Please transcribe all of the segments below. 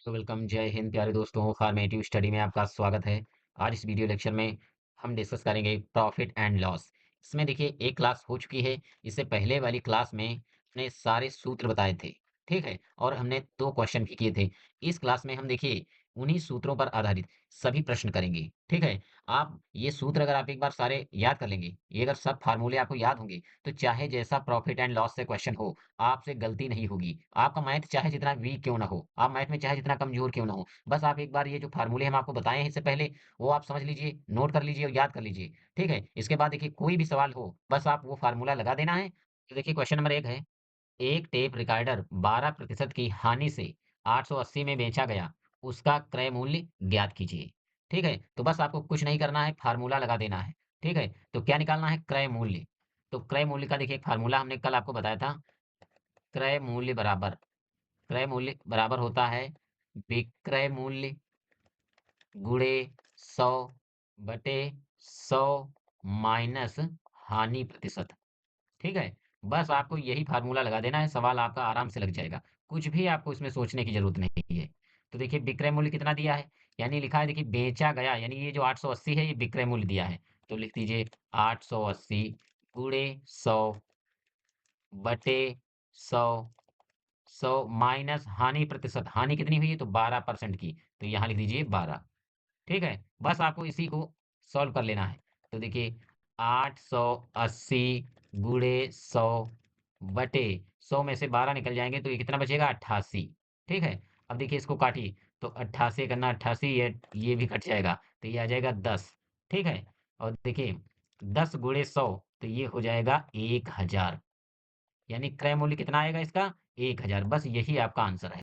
तो वेलकम, जय हिंद प्यारे दोस्तों। फॉर्मेटिव स्टडी में आपका स्वागत है। आज इस वीडियो लेक्चर में हम डिस्कस करेंगे प्रॉफिट एंड लॉस। इसमें देखिए एक क्लास हो चुकी है। इससे पहले वाली क्लास में हमने सारे सूत्र बताए थे, ठीक है, और हमने दो क्वेश्चन भी किए थे। इस क्लास में हम देखिए उन्हीं सूत्रों पर आधारित सभी प्रश्न करेंगे, ठीक है। आप ये सूत्र अगर आप एक बार सारे याद कर लेंगे, ये अगर सब फार्मूले आपको याद होंगे, तो चाहे जैसा प्रॉफिट एंड लॉस से क्वेश्चन हो, आपसे गलती नहीं होगी। आपका मैथ चाहे जितना वीक क्यों ना हो, आप मैथ में चाहे जितना कमजोर क्यों ना हो, बस आप एक बार ये जो फार्मूले हम आपको बताए हैं इससे पहले, वो आप समझ लीजिए, नोट कर लीजिए और याद कर लीजिए, ठीक है। इसके बाद देखिए कोई भी सवाल हो, बस आप वो फार्मूला लगा देना है। तो देखिए क्वेश्चन नंबर 1 है, एक टेप रिकॉर्डर 12% की हानि से 880 में बेचा गया, उसका क्रय मूल्य ज्ञात कीजिए। ठीक है, तो बस आपको कुछ नहीं करना है, फार्मूला लगा देना है। ठीक है, तो क्या निकालना है? क्रय मूल्य। तो क्रय मूल्य का देखिए एक फार्मूला हमने कल आपको बताया था। क्रय मूल्य बराबर होता है विक्रय मूल्य गुणे 100 बटे 100 माइनस हानि प्रतिशत। ठीक है, बस आपको यही फार्मूला लगा देना है, सवाल आपका आराम से लग जाएगा। कुछ भी आपको इसमें सोचने की जरूरत नहीं है। तो देखिए विक्रय मूल्य कितना दिया है, यानी लिखा है देखिए बेचा गया, यानी ये जो 880 है ये विक्रय मूल्य दिया है। तो लिख दीजिए 880 गुणे 100 बटे 100, 100 माइनस हानि प्रतिशत। हानि कितनी हुई है? तो 12% की। तो यहाँ लिख दीजिए 12। ठीक है, बस आपको इसी को सॉल्व कर लेना है। तो देखिए 880 गुणे 100 बटे 100 में से 12 निकल जाएंगे तो ये कितना बचेगा? 88। ठीक है, अब देखिए इसको काटिए, तो 88 करना 88, ये भी कट जाएगा, तो ये आ जाएगा 10। ठीक है, और देखिए 10 गुणे 100, तो ये हो जाएगा 1000। यानी क्रय मूल्य कितना आएगा इसका? 1000। बस यही आपका आंसर है।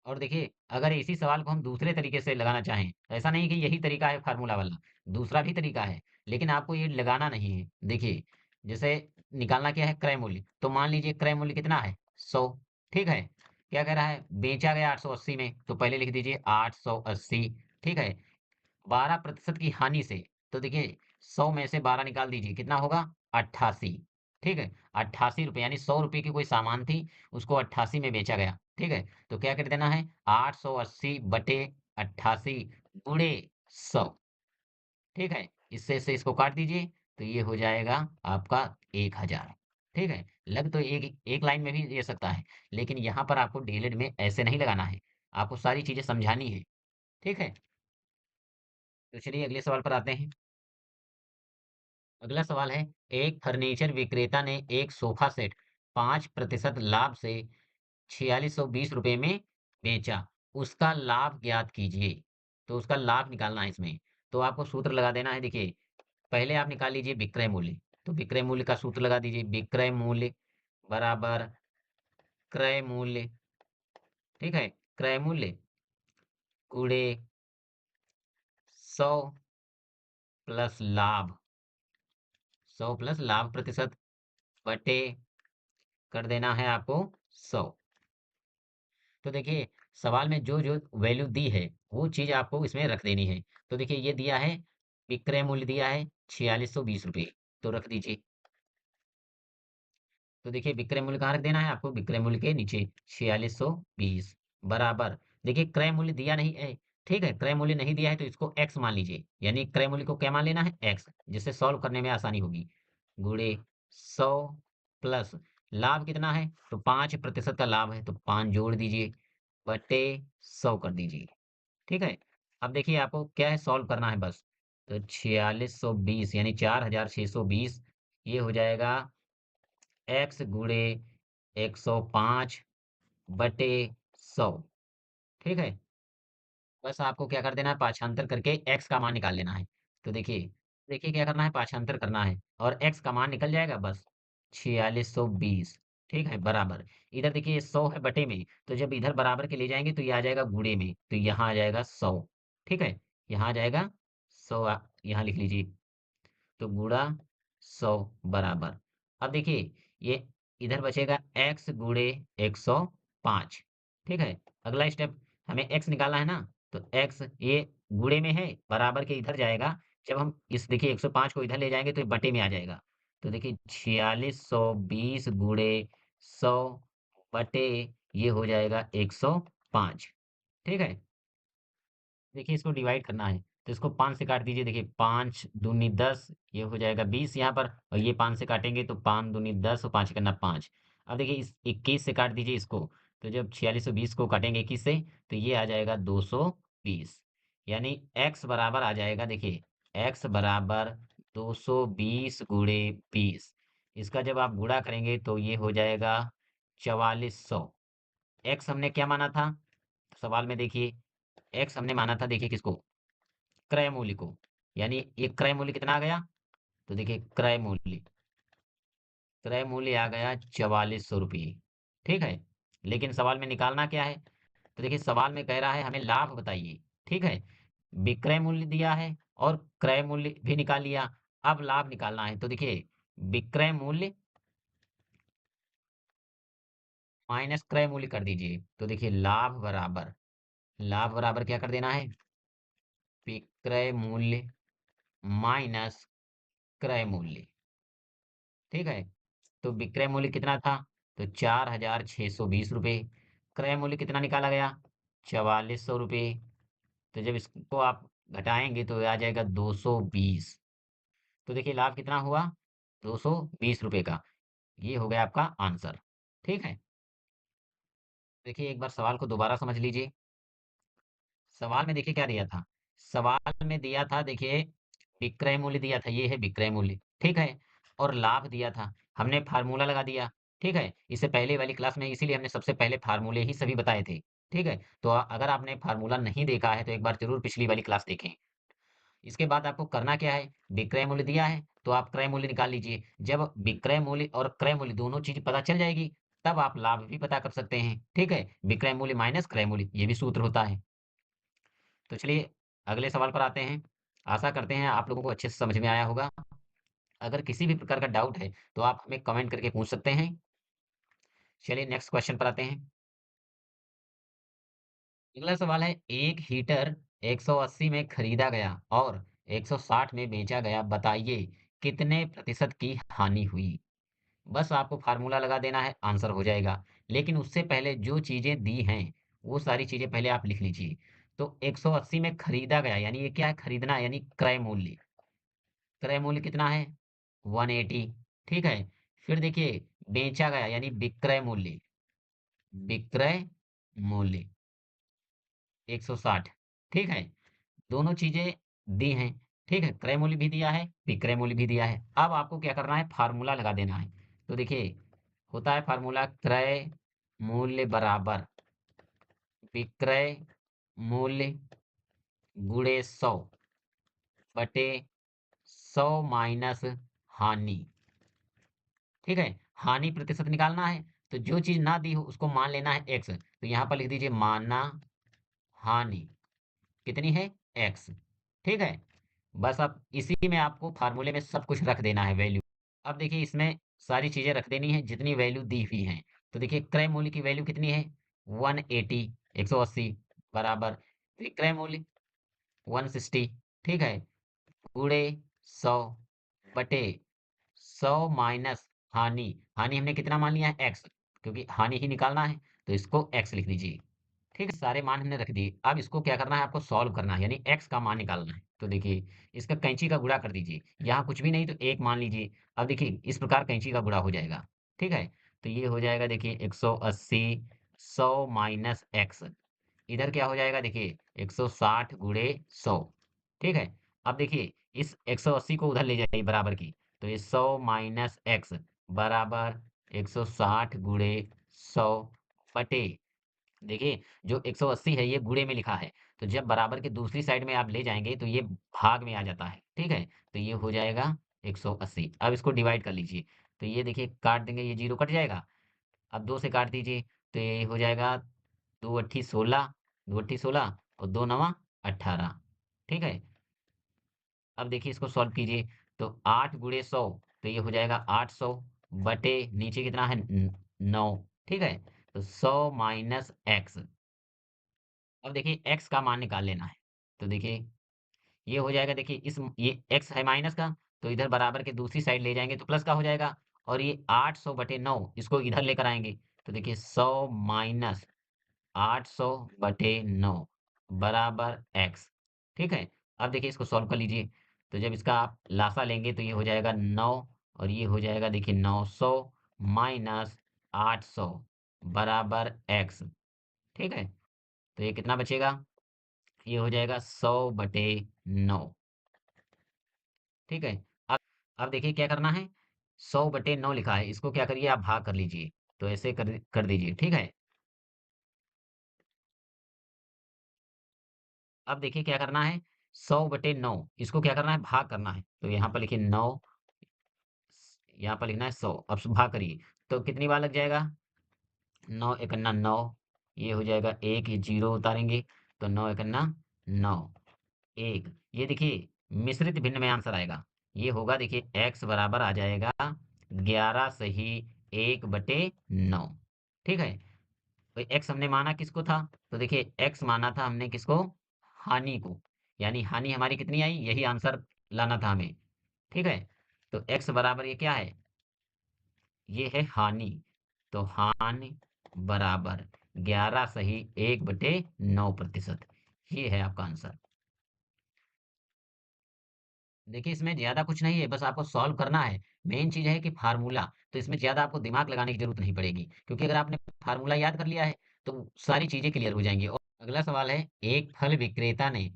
और देखिए अगर इसी सवाल को हम दूसरे तरीके से लगाना चाहें, ऐसा नहीं कि यही तरीका है फार्मूला वाला, दूसरा भी तरीका है, लेकिन आपको ये लगाना नहीं है। देखिए जैसे निकालना क्या है? क्रय मूल्य। तो मान लीजिए क्रय मूल्य कितना है? 100। ठीक है, क्या कह रहा है? बेचा गया 880 में, तो पहले लिख दीजिए 880। ठीक है, 12% की हानि से, तो देखिए 100 में से 12 निकाल दीजिए, कितना होगा? 88। ठीक है, 88 रुपये, यानी 100 रुपये की कोई सामान थी, उसको 88 में बेचा गया। ठीक है, तो क्या कर देना है? 880 बटे 88 गुणे 100। ठीक है, इससे से इसको काट दीजिए, तो ये हो जाएगा आपका 1000। ठीक है, लग तो एक एक लाइन में भी दे सकता है, लेकिन यहाँ पर आपको डीएलएड में ऐसे नहीं लगाना है, आपको सारी चीजें समझानी है। ठीक है, तो चलिए अगले सवाल पर आते हैं। अगला सवाल है, एक फर्नीचर विक्रेता ने एक सोफा सेट 5% लाभ से 4620 रुपये में बेचा, उसका लाभ ज्ञात कीजिए। तो उसका लाभ निकालना है इसमें। तो आपको सूत्र लगा देना है। देखिए पहले आप निकाल लीजिए विक्रय मूल्य। तो विक्रय मूल्य का सूत्र लगा दीजिए, विक्रय मूल्य बराबर क्रय मूल्य। ठीक है, क्रय मूल्य गुणे 100 प्लस लाभ, 100 प्लस लाभ प्रतिशत बटे कर देना है आपको 100। तो देखिए सवाल में जो जो वैल्यू दी है वो चीज आपको इसमें रख देनी है। तो देखिए ये दिया है, विक्रय मूल्य दिया है 4620 रुपये, तो रख दीजिए। तो देखिए विक्रय मूल्य कहाँ रख देना है आपको? विक्रय मूल्य के नीचे 4620 बराबर, देखिए क्रय मूल्य दिया नहीं है। ठीक है, क्रय मूल्य नहीं दिया है तो इसको एक्स मान लीजिए, यानी क्रय मूल्य को क्या मान लेना है? एक्स, जिससे सॉल्व करने में आसानी होगी। गुणे 100 प्लस लाभ कितना है? तो 5% का लाभ है, तो 5 जोड़ दीजिए बटे 100 कर दीजिए। ठीक है, अब देखिए आपको क्या है? सॉल्व करना है बस। तो 4620 यानी 4620, ये हो जाएगा एक्स गुणे 105 बटे 100। ठीक है, बस आपको क्या कर देना है? पाछांतर करके एक्स का मान निकाल लेना है। तो देखिए देखिए क्या करना है? पाछांतर करना है और एक्स का मान निकल जाएगा बस 4620। ठीक है, बराबर, इधर देखिए 100 है बटे में, तो जब इधर बराबर के ले जाएंगे तो ये आ जाएगा गुणे में, तो यहाँ आ जाएगा 100। ठीक है, यहाँ आ जाएगा 100, यहाँ लिख लीजिए, तो गुणा 100 बराबर। अब देखिए ये इधर बचेगा x गुणे 105। ठीक है, अगला स्टेप, हमें x निकालना है ना, तो x ये गुणे में है, बराबर के इधर जाएगा। जब हम इस देखिए 105 को इधर ले जाएंगे तो ये बटे में आ जाएगा। तो देखिए 4620 गुणे 100 बटे, ये हो जाएगा 105। ठीक है? देखिए इसको डिवाइड करना है, तो इसको 5 से काट दीजिए। देखिए 5 दूनी 10, ये हो जाएगा 20 यहाँ पर, और ये 5 से काटेंगे तो 5 दूनी 10 और 5 करना 5। अब देखिए इस 21 से काट दीजिए इसको, तो जब 4620 को काटेंगे 21 से, तो ये आ जाएगा 220। यानी x बराबर आ जाएगा, देखिए x बराबर 220 गुणे 20। इसका जब आप गुणा करेंगे तो ये हो जाएगा 4400। x हमने क्या माना था सवाल में, देखिए x हमने माना था, देखिए किसको, क्रय मूल्य को। यानी ये क्रय मूल्य कितना आ गया, तो देखिए क्रय मूल्य आ गया 4400 रुपये। ठीक है, लेकिन सवाल में निकालना क्या है, तो देखिए सवाल में कह रहा है हमें लाभ बताइए। ठीक है, विक्रय मूल्य दिया है और क्रय मूल्य भी निकाल लिया, अब लाभ निकालना है। तो देखिए विक्रय मूल्य माइनस क्रय मूल्य कर दीजिए, तो देखिए लाभ बराबर क्या कर देना है, विक्रय मूल्य माइनस क्रय मूल्य। ठीक है, तो विक्रय मूल्य कितना था, तो 4620 रुपये। क्रय मूल्य कितना निकाला गया, 4400 रुपये। तो जब इसको आप घटाएंगे तो आ जाएगा 220। तो देखिए लाभ कितना हुआ, 220 रुपये का। ये हो गया आपका आंसर। ठीक है, देखिए एक बार सवाल को दोबारा समझ लीजिए। सवाल में देखिए क्या दिया था, सवाल में दिया था, देखिए विक्रय मूल्य दिया था, ये है विक्रय मूल्य। ठीक है, और लाभ दिया था, हमने फार्मूला लगा दिया। ठीक है, इससे पहले वाली क्लास में इसीलिए हमने सबसे पहले फार्मूले ही सभी बताए थे। ठीक है, तो अगर आपने फार्मूला नहीं देखा है तो एक बार जरूर पिछली वाली क्लास देखें। इसके बाद आपको करना क्या है, विक्रय मूल्य दिया है तो आप क्रय मूल्य निकाल लीजिए। जब विक्रय मूल्य और क्रय मूल्य दोनों चीज पता चल जाएगी, तब आप लाभ भी पता कर सकते हैं। ठीक है, विक्रय मूल्य माइनस क्रय मूल्य, ये भी सूत्र होता है। तो चलिए अगले सवाल पर आते हैं। आशा करते हैं आप लोगों को अच्छे से समझ में आया होगा। अगर किसी भी प्रकार का डाउट है तो आप हमें कमेंट करके पूछ सकते हैं। चलिए नेक्स्ट क्वेश्चन पर आते हैं। अगला सवाल है, एक हीटर 180 में खरीदा गया और 160 में बेचा गया, बताइए कितने प्रतिशत की हानि हुई। बस आपको फार्मूला लगा देना है, आंसर हो जाएगा। लेकिन उससे पहले जो चीजें दी हैं वो सारी चीजें पहले आप लिख लीजिए। तो 180 में खरीदा गया, यानी ये क्या है, खरीदना यानी क्रय मूल्य। क्रय मूल्य कितना है, 180। ठीक है, फिर देखिए बेचा गया यानी विक्रय मूल्य, विक्रय मूल्य 160। ठीक है, दोनों चीजें दी हैं। ठीक है, क्रय मूल्य भी दिया है, विक्रय मूल्य भी दिया है। अब आपको क्या करना है, फार्मूला लगा देना है। तो देखिए होता है फार्मूला, क्रय मूल्य बराबर विक्रय मूल्य गुणे 100 बटे 100 माइनस हानि। ठीक है, हानि प्रतिशत निकालना है। तो जो चीज ना दी हो उसको मान लेना है एक्स, तो यहाँ पर लिख दीजिए माना हानि कितनी है, एक्स। ठीक है, बस अब इसी में आपको फार्मूले में सब कुछ रख देना है, वैल्यू। अब देखिए इसमें सारी चीजें रख देनी है जितनी वैल्यू दी हुई है। तो देखिए क्रय मूल्य की वैल्यू कितनी है, 180, 180 बराबर विक्रय मूल्य 160। ठीक है, गुणे 100 बटे 100 माइनस हानि। हानि हमने कितना मान लिया है, एक्स, क्योंकि हानि ही निकालना है, तो इसको एक्स लिख दीजिए। ठीक है, सारे मान हमने रख दिए। अब इसको क्या करना है, आपको सॉल्व करना है, यानी एक्स का मान निकालना है। तो देखिए इसका कैंची का गुणा कर दीजिए, यहाँ कुछ भी नहीं तो एक मान लीजिए। अब देखिए इस प्रकार कैंची का गुणा हो जाएगा। ठीक है, तो ये हो जाएगा, देखिए 180, 100 माइनस एक्स, इधर क्या हो जाएगा, देखिए 160 गुणे 100। ठीक है, अब देखिए इस 180 को उधर ले जाइए बराबर की, तो ये 100 माइनस एक्स बराबर 160 गुणे 100 बटे, देखिए जो 180 है ये गुणे में लिखा है, तो जब बराबर के दूसरी साइड में आप ले जाएंगे तो ये भाग में आ जाता है। ठीक है, तो ये हो जाएगा 180। अब इसको डिवाइड कर लीजिए, तो ये देखिए काट देंगे, ये जीरो कट जाएगा। अब 2 से काट दीजिए, तो ये हो जाएगा 2 अट्ठी 16, 2 अट्ठी 16 और 2 नवा 18। ठीक है, अब देखिए इसको सॉल्व कीजिए, तो 8 गुणे 100, तो ये हो जाएगा 800 बटे नीचे कितना है 9। ठीक है, तो 100 माइनस एक्स। अब देखिए एक्स का मान निकाल लेना है। तो देखिए ये हो जाएगा, देखिए इस ये एक्स है माइनस का, तो इधर बराबर के दूसरी साइड ले जाएंगे तो प्लस का हो जाएगा। और ये 800 बटे 9 इसको इधर लेकर आएंगे, तो देखिए 100 माइनस 800 बटे 9 बराबर x। ठीक है। अब देखिए इसको सॉल्व कर लीजिए। तो जब इसका आप लासा लेंगे तो ये हो जाएगा 9 और ये हो जाएगा देखिए 900 माइनस 800 बराबर x। ठीक है। तो ये कितना बचेगा? ये हो जाएगा 100 बटे 9। ठीक है। अब अब देखिए क्या करना है। 100 बटे 9 लिखा है, इसको क्या करिए आप भाग कर लीजिए। तो ऐसे कर दीजिए। ठीक है। अब देखिए क्या करना है। 100 बटे 9 इसको क्या करना है, भाग करना है। तो यहाँ पर लिखिए 9, यहाँ पर लिखना है 100। अब भाग करिए तो कितनी बार लग जाएगा? 9 एकन्ना 9, ये हो जाएगा 1, ये जीरो उतारेंगे तो 9 एकन्ना 9, 1। ये देखिए मिश्रित भिन्न में आंसर आएगा। ये होगा देखिए x बराबर आ जाएगा 11 सही 1 बटे 9। ठीक है। तो x हमने माना किसको था? तो देखिए x माना था हमने किसको? हानि को। यानी हानि हमारी कितनी आई, यही आंसर लाना था हमें। ठीक है। तो x बराबर ये क्या है? ये है हानि। तो हानि बराबर 11 सही 1 बटे 9%। ये है आपका आंसर। देखिए इसमें ज्यादा कुछ नहीं है, बस आपको सॉल्व करना है। मेन चीज है कि फार्मूला, तो इसमें ज्यादा आपको दिमाग लगाने की जरूरत नहीं पड़ेगी, क्योंकि अगर आपने फार्मूला याद कर लिया है तो सारी चीजें क्लियर हो जाएंगी। और अगला सवाल है, एक फल विक्रेता ने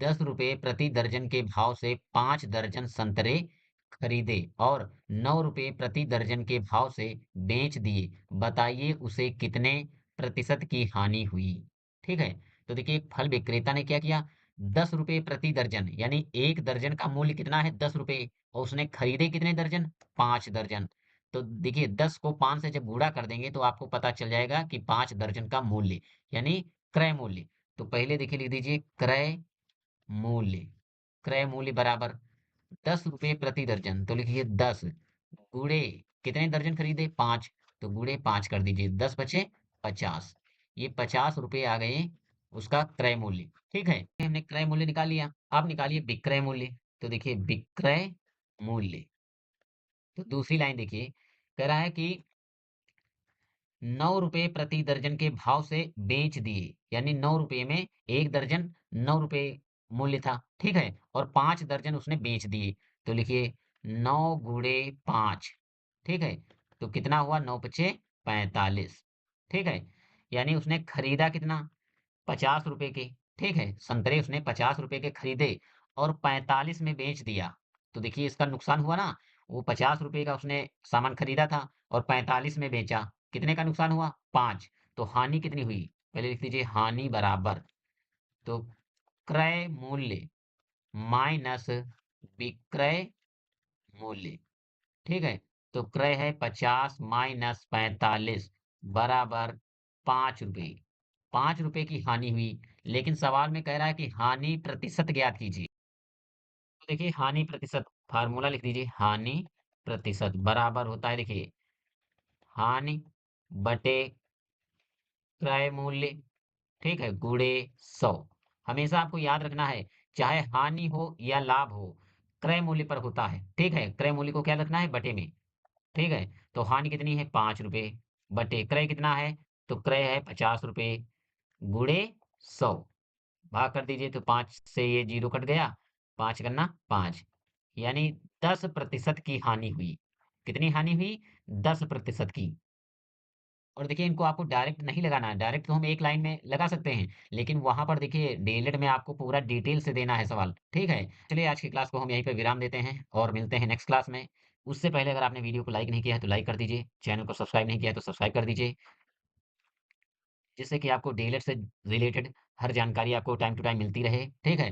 10 रुपए प्रति दर्जन के भाव से 5 दर्जन संतरे खरीदे और 9 रुपए प्रति दर्जन के भाव से बेच दिए। बताइए उसे कितने प्रतिशत की हानि हुई। ठीक है। तो देखिए एक फल विक्रेता ने क्या किया, 10 रुपए प्रति दर्जन, यानी एक दर्जन का मूल्य कितना है, 10 रुपए, और उसने खरीदे कितने दर्जन, 5 दर्जन। तो देखिए 10 को 5 से जब गुणा कर देंगे तो आपको पता चल जाएगा कि 5 दर्जन का मूल्य, यानी क्रय मूल्य। तो पहले देखिए लिख दीजिए क्रय मूल्य। क्रय मूल्य बराबर 10 रुपए प्रति दर्जन, तो लिखिए 10 गुणे कितने दर्जन खरीदे, 5, तो गुणे 5 कर दीजिए, 10 बचे 50। ये 50 रुपए आ गए उसका क्रय मूल्य। ठीक है। हमने क्रय मूल्य निकाल लिया। अब निकालिए विक्रय मूल्य। तो देखिए विक्रय मूल्य, तो दूसरी लाइन देखिए, कह रहा है कि 9 रुपए प्रति दर्जन के भाव से बेच दिए, यानी 9 रुपए में एक दर्जन 9 रुपए मूल्य था। ठीक है। और 5 दर्जन उसने बेच दिए। तो लिखिए 9 गुणे 5। ठीक है। तो कितना हुआ, 9 पचे 45। ठीक है। यानी उसने खरीदा कितना, 50 रुपए के। ठीक है। संतरे उसने 50 रुपए के खरीदे और 45 में बेच दिया। तो देखिए इसका नुकसान हुआ ना। वो 50 रुपए का उसने सामान खरीदा था और 45 में बेचा। कितने का नुकसान हुआ, 5। तो हानि कितनी हुई, पहले लिख लीजिए हानि बराबर, तो क्रय मूल्य माइनस विक्रय मूल्य। ठीक है। तो क्रय है 50 माइनस 45 बराबर 5 रुपए। 5 रुपए की हानि हुई। लेकिन सवाल में कह रहा है कि हानि प्रतिशत ज्ञात कीजिए। तो देखिए हानि प्रतिशत, फार्मूला लिख दीजिए, हानि प्रतिशत बराबर होता है देखिए हानि बटे क्रय मूल्य। ठीक है, गुणे 100। हमेशा आपको याद रखना है, चाहे हानि हो या लाभ हो, क्रय मूल्य पर होता है। ठीक है। क्रय मूल्य को क्या रखना है, बटे में। ठीक है। तो हानि कितनी है, 5 रुपए, बटे क्रय कितना है, तो क्रय है 50 रुपए, गुणे 100। भाग कर दीजिए तो 5 से ये जीरो कट गया, 5 करना 5, यानी 10% की हानि हुई। कितनी हानि हुई, 10% की। और देखिए इनको आपको डायरेक्ट नहीं लगाना है, डायरेक्ट तो हम एक लाइन में लगा सकते हैं, लेकिन वहां पर देखिए डीएलएड में आपको पूरा डिटेल से देना है सवाल। ठीक है। चलिए आज की क्लास को हम यहीं पे विराम देते हैं और मिलते हैं नेक्स्ट क्लास में। उससे पहले अगर आपने वीडियो को लाइक नहीं किया है तो लाइक कर दीजिए, चैनल को सब्सक्राइब नहीं किया है तो सब्सक्राइब कर दीजिए, जिससे कि आपको डीएलएड से रिलेटेड हर जानकारी आपको टाइम टू टाइम मिलती रहे। ठीक है।